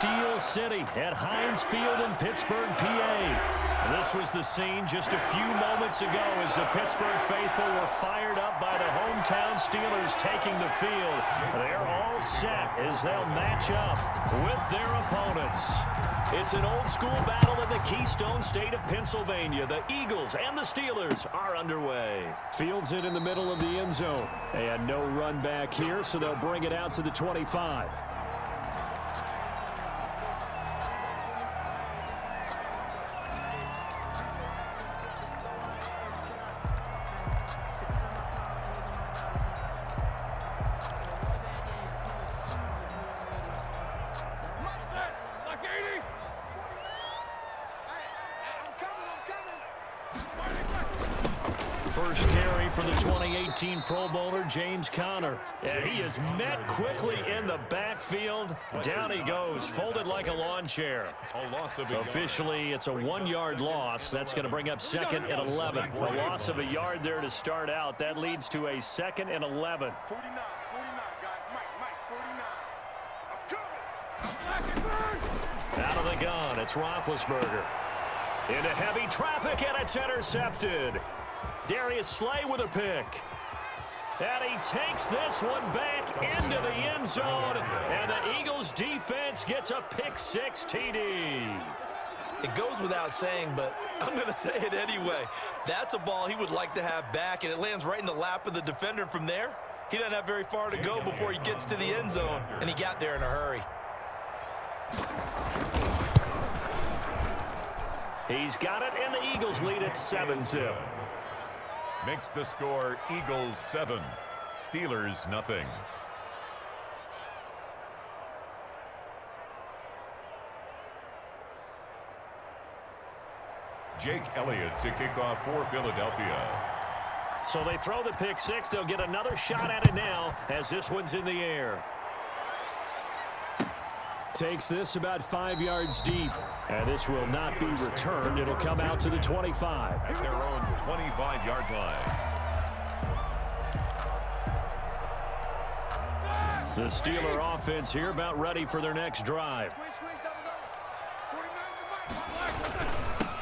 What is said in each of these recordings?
Steel City at Heinz Field in Pittsburgh, PA. This was the scene just a few moments ago as the Pittsburgh faithful were fired up by the hometown Steelers taking the field. They're all set as they'll match up with their opponents. It's an old-school battle in the Keystone State of Pennsylvania. The Eagles and the Steelers are underway. Fields it in the middle of the end zone. And no run back here, so they'll bring it out to the 25. First carry for the 2018 Pro Bowler, James Conner. And he is met quickly in the backfield. Down he goes, folded like a lawn chair. Officially, it's a 1-yard loss. That's going to bring up second and 11. A loss of a yard there to start out. That leads to a second and 11. 49, guys. Mike, 49. Out of the gun, it's Roethlisberger. Into heavy traffic, and it's intercepted. Darius Slay with a pick. And he takes this one back into the end zone. And the Eagles defense gets a pick-6 TD. It goes without saying, but I'm going to say it anyway. That's a ball he would like to have back, and it lands right in the lap of the defender. From there, he doesn't have very far to go before he gets to the end zone, and he got there in a hurry. He's got it, and the Eagles lead at 7-0. Makes the score Eagles 7, Steelers nothing. Jake Elliott to kick off for Philadelphia. So they throw the pick-6. They'll get another shot at it now as this one's in the air. Takes this about 5 yards deep. And this will not be returned. It'll come out to the 25. At their own 25-yard line. The Steeler offense here about ready for their next drive.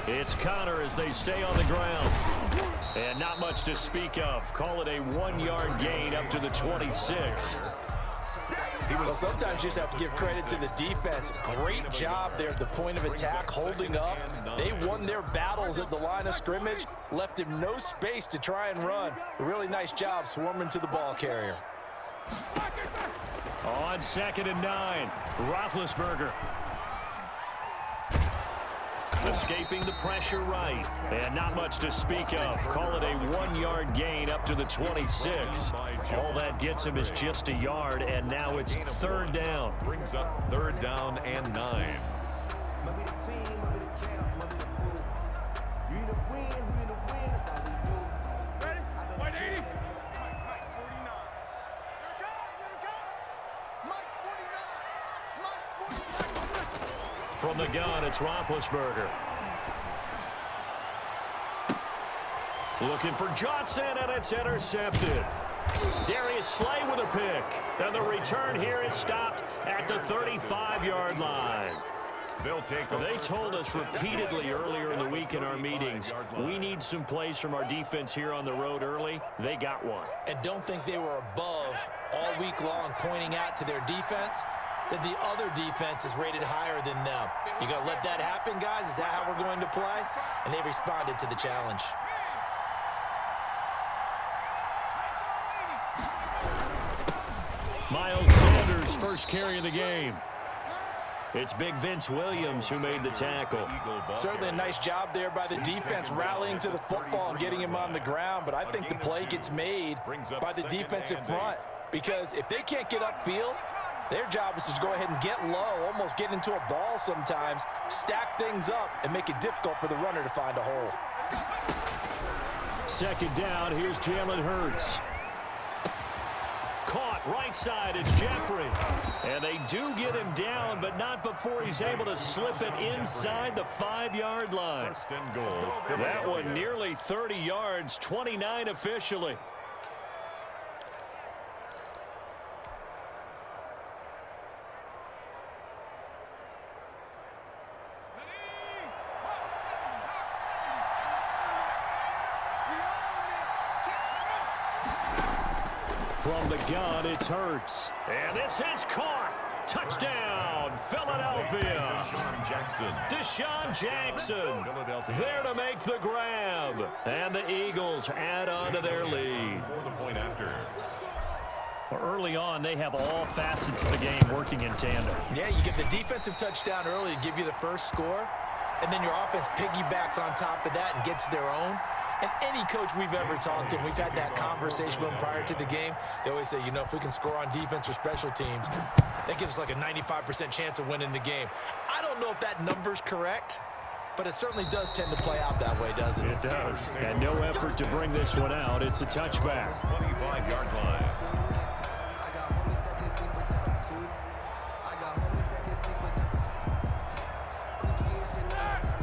It's Conner as they stay on the ground. And not much to speak of. Call it a 1-yard gain up to the 26. Well, sometimes you just have to give credit to the defense. Great job there at the point of attack, holding up. They won their battles at the line of scrimmage, left him no space to try and run. A really nice job swarming to the ball carrier. On 2nd and 9, Roethlisberger. Escaping the pressure right. And not much to speak of. Call it a 1-yard gain up to the 26. All that gets him is just a yard, and now it's 3rd down. Brings up 3rd down and 9. From the gun, it's Roethlisberger. Looking for Johnson, and it's intercepted. Darius Slay with a pick. And the return here is stopped at the 35-yard line. They told us repeatedly earlier in the week in our meetings, we need some plays from our defense here on the road early. They got one. And don't think they were above all week long pointing out to their defense that the other defense is rated higher than them. You got to let that happen, guys? Is that how we're going to play? And they responded to the challenge. Miles Sanders, first carry of the game. It's Big Vince Williams who made the tackle. Certainly a nice job there by the defense rallying to the football and getting him on the ground, but I think the play gets made by the defensive front, because if they can't get upfield, their job is to go ahead and get low, almost get into a ball sometimes, stack things up, and make it difficult for the runner to find a hole. 2nd down, here's Jalen Hurts. Caught right side, it's Jeffrey. And they do get him down, but not before he's able to slip it inside the 5-yard line. That one nearly 30 yards, 29 officially. From the gun, it's Hurts. And this is caught. Touchdown, Philadelphia. Deshaun Jackson there to make the grab. And the Eagles add on to their lead. Early on, they have all facets of the game working in tandem. Yeah, you get the defensive touchdown early to give you the first score, and then your offense piggybacks on top of that and gets their own. And any coach we've ever talked to, and we've had that conversation with them prior to the game, they always say, you know, if we can score on defense or special teams, that gives us like a 95% chance of winning the game. I don't know if that number's correct, but it certainly does tend to play out that way, doesn't it? It does. And no effort to bring this one out. It's a touchback. 25-yard line.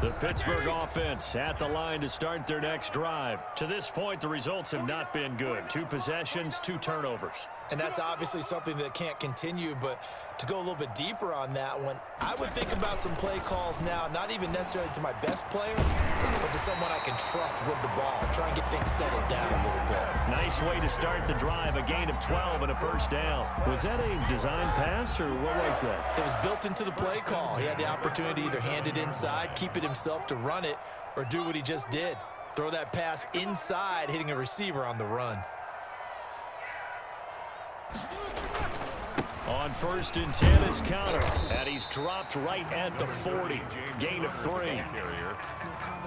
The Pittsburgh offense at the line to start their next drive. To this point, the results have not been good. 2 possessions, 2 turnovers. And that's obviously something that can't continue, but to go a little bit deeper on that one, I would think about some play calls now, not even necessarily to my best player, but to someone I can trust with the ball. Try and get things settled down a little bit. Nice way to start the drive, a gain of 12 and a first down. Was that a design pass, or what was that? It was built into the play call. He had the opportunity to either hand it inside, keep it himself to run it, or do what he just did. Throw that pass inside, hitting a receiver on the run. On 1st and 10 is counter, and he's dropped right at the 40. Gain of 3.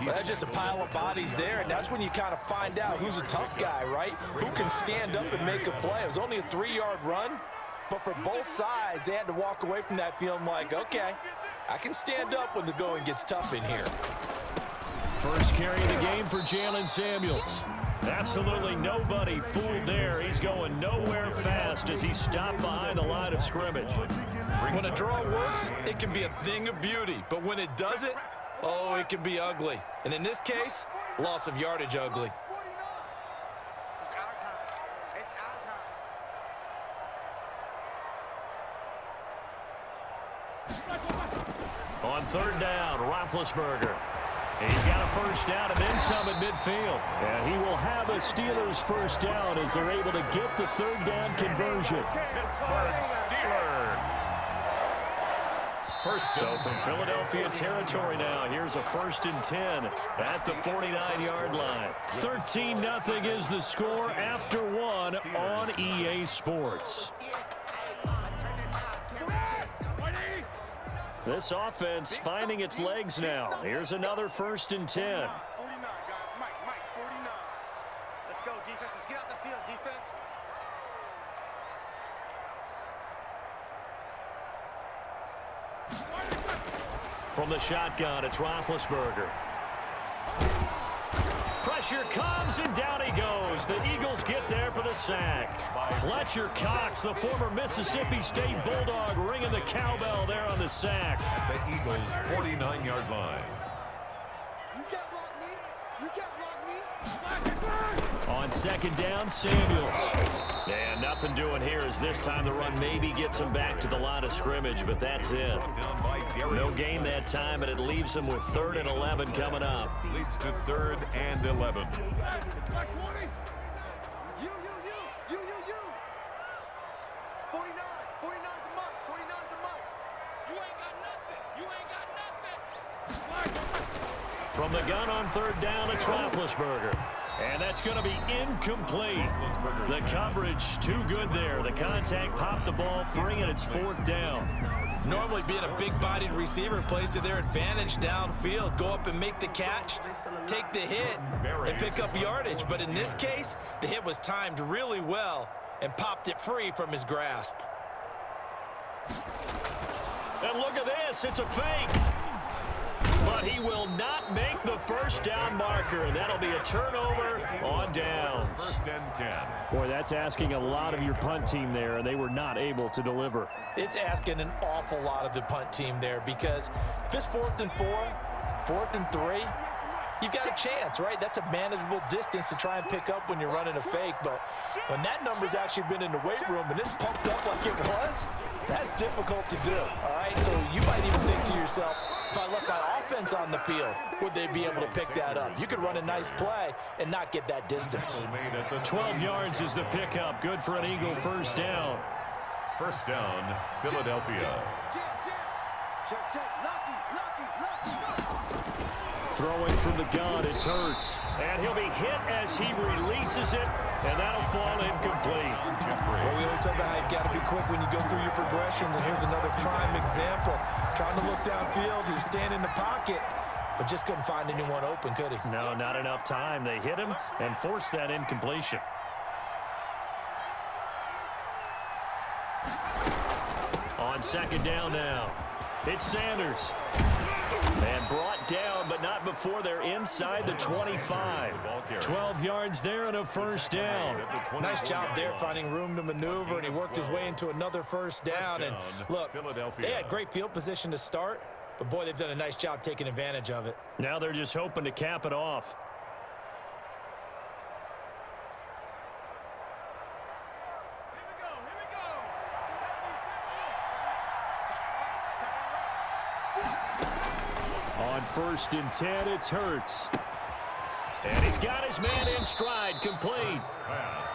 Well, that's just a pile of bodies there, and that's when you kind of find out who's a tough guy, right? Who can stand up and make a play. It was only a 3-yard run, but for both sides, they had to walk away from that feeling like, okay, I can stand up when the going gets tough in here. First carry of the game for Jalen Samuels. Absolutely nobody fooled there. He's going nowhere fast as he stopped behind the line of scrimmage. When a draw works, it can be a thing of beauty. But when it doesn't, oh, it can be ugly. And in this case, loss of yardage ugly. It's our time. It's our time. On 3rd down, Roethlisberger. He's got a first down and then some at midfield. And he will have a Steelers first down as they're able to get the 3rd down conversion. So from Philadelphia territory now, here's a 1st and 10 at the 49-yard line. 13-0 is the score after 1 on EA Sports. This offense finding its legs now. Here's another 1st and 10. 49, guys. Mike, 49. Let's go, defense. Let's get out the field, defense. From the shotgun, it's Roethlisberger. Pressure comes, and down he goes. The Eagles get there for the sack. Fletcher Cox, the former Mississippi State Bulldog, ringing the cowbell there on the sack. At the Eagles' 49-yard line. You can't block me. You can't block me. On 2nd down, Samuels. And nothing doing here as this time the run maybe gets him back to the line of scrimmage, but that's it. No gain that time, and it leaves him with 3rd and 11 coming up. Leads to 3rd and 11. You. 49 to Mike. 49 to Mike. You ain't got nothing. You ain't got nothing. From the gun on 3rd down, it's Roethlisberger. And that's going to be incomplete. The coverage too good there. The contact popped the ball free, and it's 4th down. Normally being a big-bodied receiver plays to their advantage downfield. Go up and make the catch, take the hit, and pick up yardage. But in this case, the hit was timed really well and popped it free from his grasp. And look at this. It's a fake. But he will not make the first down marker, and that'll be a turnover on downs. 1st and 10. Boy, that's asking a lot of your punt team there, and they were not able to deliver. It's asking an awful lot of the punt team there because if it's 4th and 4, 4th and 3, you've got a chance, right? That's a manageable distance to try and pick up when you're running a fake. But when that number's actually been in the weight room and it's pumped up like it was, that's difficult to do, all right? So you might even think to yourself, If I left my offense on the field, would they be able to pick that up? You could run a nice play and not get that distance. 12 yards is the pickup. Good for an Eagle first down. First down, Philadelphia. Check, check. Lucky. Throwing from the gun, it's Hurts. And he'll be hit as he releases it, and that'll fall incomplete. Well, we always talk about how you've got to be quick when you go through your progressions, and here's another prime example. Trying to look downfield, he was standing in the pocket, but just couldn't find anyone open, could he? No, not enough time. They hit him and forced that incompletion. On second down now, it's Sanders. And brought down, but not before they're inside the 25. 12 yards there and a first down. Nice job there finding room to maneuver, and he worked his way into another first down. And look, they had great field position to start, but boy, they've done a nice job taking advantage of it. Now they're just hoping to cap it off. On 1st and 10, it's Hurts. And he's got his man in stride, complete. Pass.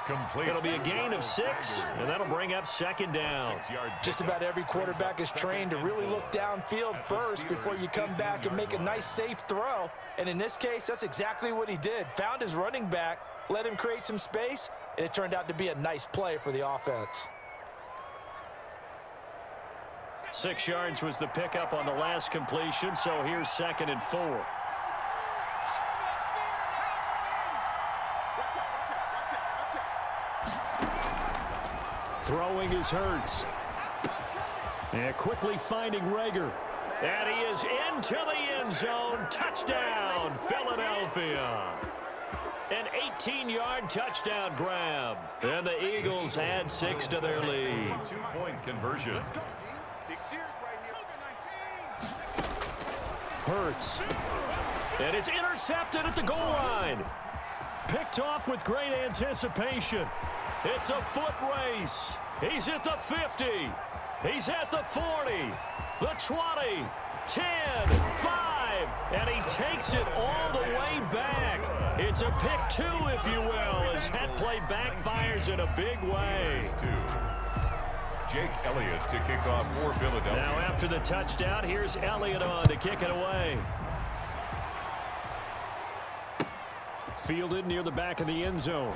Complete. It'll be a gain of 6, and that'll bring up second down. Just about every quarterback is trained to really look downfield first before you come back and make a nice, safe throw. And in this case, that's exactly what he did. Found his running back, let him create some space, and it turned out to be a nice play for the offense. 6 yards was the pickup on the last completion, so here's 2nd and 4. Throwing is Hurts. And quickly finding Rager. And he is into the end zone. Touchdown, Philadelphia. An 18-yard touchdown grab. And the Eagles add 6 to their lead. 2-point conversion. Hurts. And it's intercepted at the goal line. Picked off with great anticipation. It's a foot race. He's at the 50. He's at the 40. The 20. 10. 5. And he takes it all the way back. It's a pick 2, if you will, as that play backfires in a big way. Jake Elliott to kick off for Philadelphia. Now after the touchdown, here's Elliott on to kick it away. Fielded near the back of the end zone.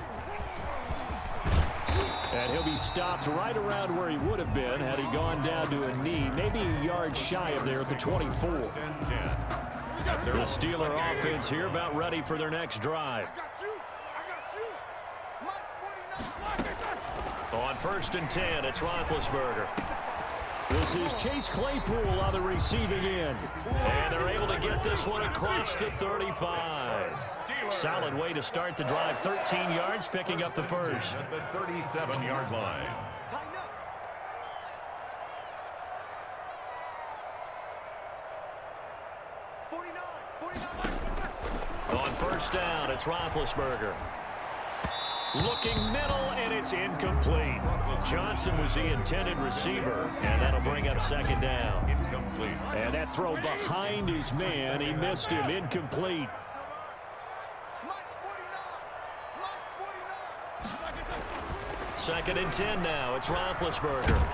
And he'll be stopped right around where he would have been had he gone down to a knee, maybe a yard shy of there at the 24. The Steeler offense here about ready for their next drive. On 1st and 10, it's Roethlisberger. This is Chase Claypool on the receiving end. And they're able to get this one across the 35. Solid way to start the drive. 13 yards, picking up the first. At the 37-yard line. On 1st down, it's Roethlisberger. Looking middle, and it's incomplete. Johnson was the intended receiver, and that'll bring up 2nd down. Incomplete. And that throw behind his man, he missed him, incomplete. 2nd and 10 now, it's Roethlisberger.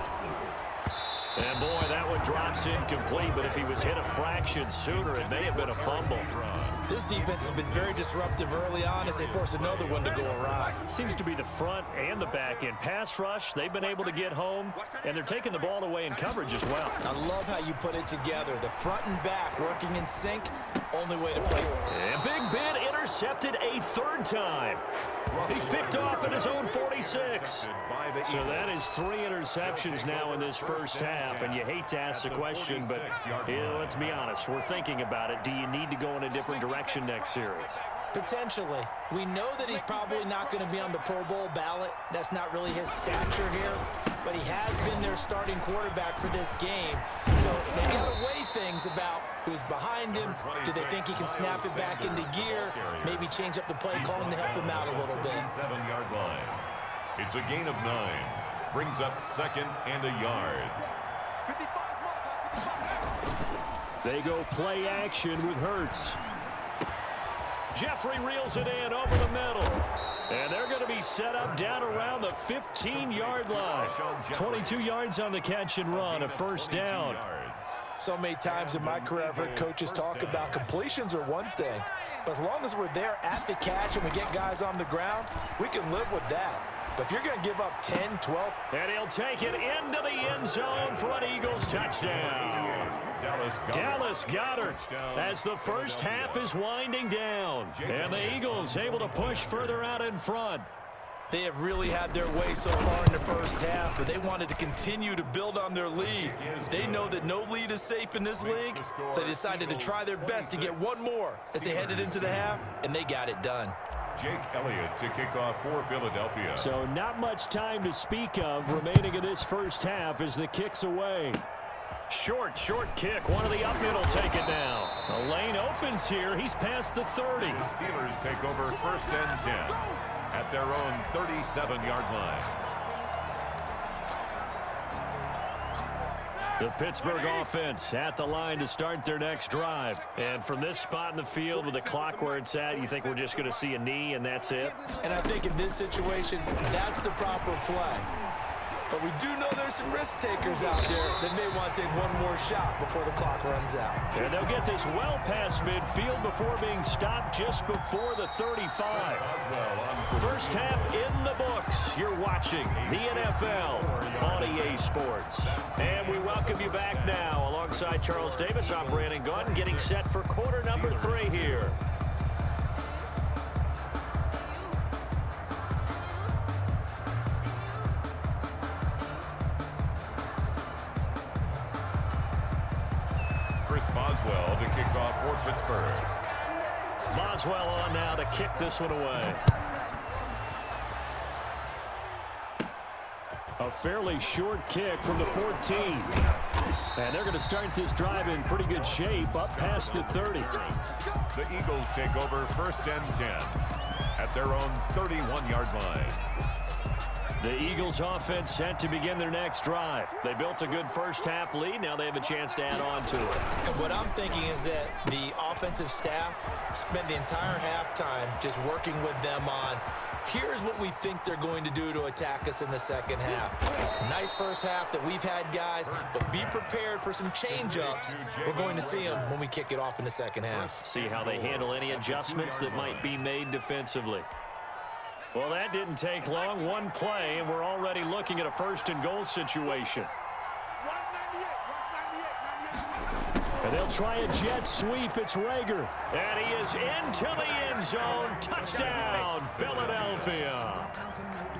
And boy, that one drops incomplete, but if he was hit a fraction sooner, it may have been a fumble. This defense has been very disruptive early on as they force another one to go awry. Seems to be the front and the back end. Pass rush, they've been able to get home, and they're taking the ball away in coverage as well. I love how you put it together. The front and back working in sync, only way to play. And Big Ben intercepted a 3rd time. He's picked off at his own 46. So that is 3 interceptions now in this first half, and you hate to ask the question, but let's be honest, we're thinking about it. Do you need to go in a different direction next series? Potentially. We know that he's probably not going to be on the Pro Bowl ballot. That's not really his stature here, but he has been their starting quarterback for this game. So they got to weigh things about who's behind him. Do they think he can snap it back into gear? Maybe change up the play calling to help him out a little bit. 7-yard line. It's a gain of 9. Brings up 2nd and a yard. They go play action with Hurts. Jeffrey reels it in over the middle. And they're going to be set up down around the 15-yard line. 22 yards on the catch and run, a first down. So many times in my career, I've heard coaches talk about completions are one thing. But as long as we're there at the catch and we get guys on the ground, we can live with that. But if you're going to give up 10, 12. And he'll take it into the end zone for an Eagles touchdown. Dallas Goedert as the first half is winding down. And the Eagles able to push further out in front. They have really had their way so far in the first half, but they wanted to continue to build on their lead. They know that no lead is safe in this league, so they decided to try their best to get one more as they headed into the half, and they got it done. Jake Elliott to kick off for Philadelphia. So not much time to speak of remaining in this first half as the kick's away. Short kick. One of the up middle take it down. The lane opens here. He's past the 30. The Steelers take over first and 10 at their own 37-yard line. The Pittsburgh offense at the line to start their next drive. And from this spot in the field with the clock where it's at, you think we're just going to see a knee and that's it? And I think in this situation, that's the proper play. But we do know there's some risk takers out there that may want to take one more shot before the clock runs out. And they'll get this well past midfield before being stopped just before the 35. First half in the books. You're watching the NFL on EA Sports. And we welcome you back now. Alongside Charles Davis, I'm Brandon Gaudin, getting set for quarter number 3 here. Chris Boswell to kick off for Pittsburgh. Boswell on now to kick this one away. A fairly short kick from the 14. And they're going to start this drive in pretty good shape up past the 30. The Eagles take over first and 10 at their own 31-yard line. The Eagles offense set to begin their next drive. They built a good first half lead. Now they have a chance to add on to it. And what I'm thinking is that the offensive staff spent the entire halftime just working with them on, here's what we think they're going to do to attack us in the second half. Nice first half that we've had, guys, but be prepared for some change-ups. We're going to see them when we kick it off in the second half. See how they handle any adjustments that might be made defensively. Well, that didn't take long. One play, and we're already looking at a first and goal situation. And they'll try a jet sweep. It's Reagor. And he is into the end zone. Touchdown, Philadelphia.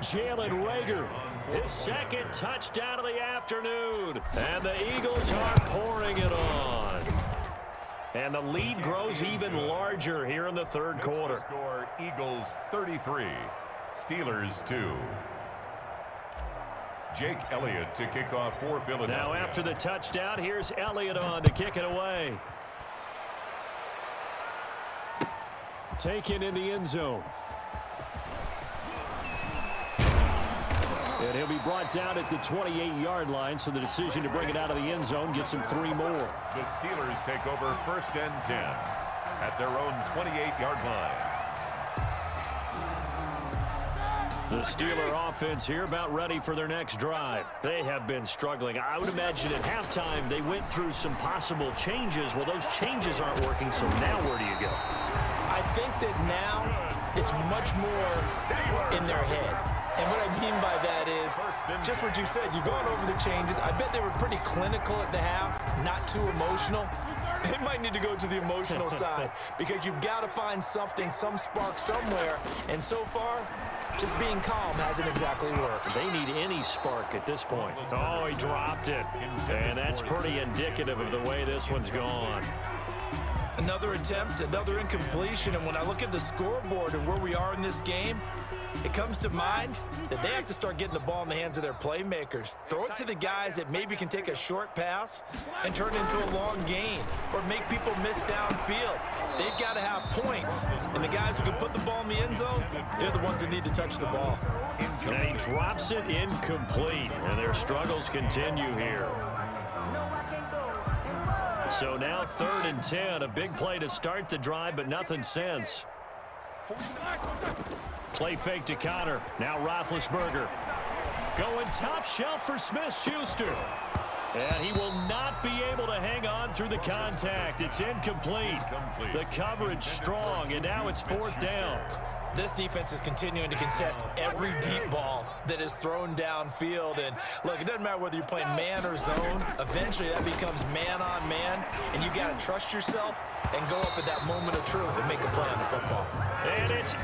Jalen Reagor, his second touchdown of the afternoon. And the Eagles are pouring it on. And the lead grows even larger here in the third quarter. Score Eagles 33, Steelers 2. Jake Elliott to kick off for Philadelphia. Now after the touchdown, here's Elliott on to kick it away. Taken in the end zone. And he'll be brought down at the 28-yard line, so the decision to bring it out of the end zone gets him 3 more. The Steelers take over first and 10 at their own 28-yard line. The Steeler offense here about ready for their next drive. They have been struggling. I would imagine at halftime they went through some possible changes. Well, those changes aren't working, so now where do you go? I think that now it's much more in their head. And what I mean by that is just what you said. You've gone over the changes. I bet they were pretty clinical at the half, not too emotional. They might need to go to the emotional side because you've got to find something, some spark somewhere. And so far, just being calm hasn't exactly worked. They need any spark at this point. Oh, he dropped it. And that's pretty indicative of the way this one's gone. Another attempt, another incompletion. And when I look at the scoreboard and where we are in this game, it comes to mind that they have to start getting the ball in the hands of their playmakers. Throw it to the guys that maybe can take a short pass and turn it into a long gain or make people miss downfield. They've got to have points. And the guys who can put the ball in the end zone, they're the ones that need to touch the ball. And he drops it incomplete. And their struggles continue here. So now 3rd and 10. A big play to start the drive, but nothing since. Play fake to Connor. Now Roethlisberger. Going top shelf for Smith-Schuster. And he will not be able to hang on through the contact. It's incomplete. The coverage strong, and now it's 4th down. This defense is continuing to contest every deep ball that is thrown downfield. And look, it doesn't matter whether you're playing man or zone. Eventually, that becomes man on man, and you got to trust yourself and go up at that moment of truth and make a play on the football. And it's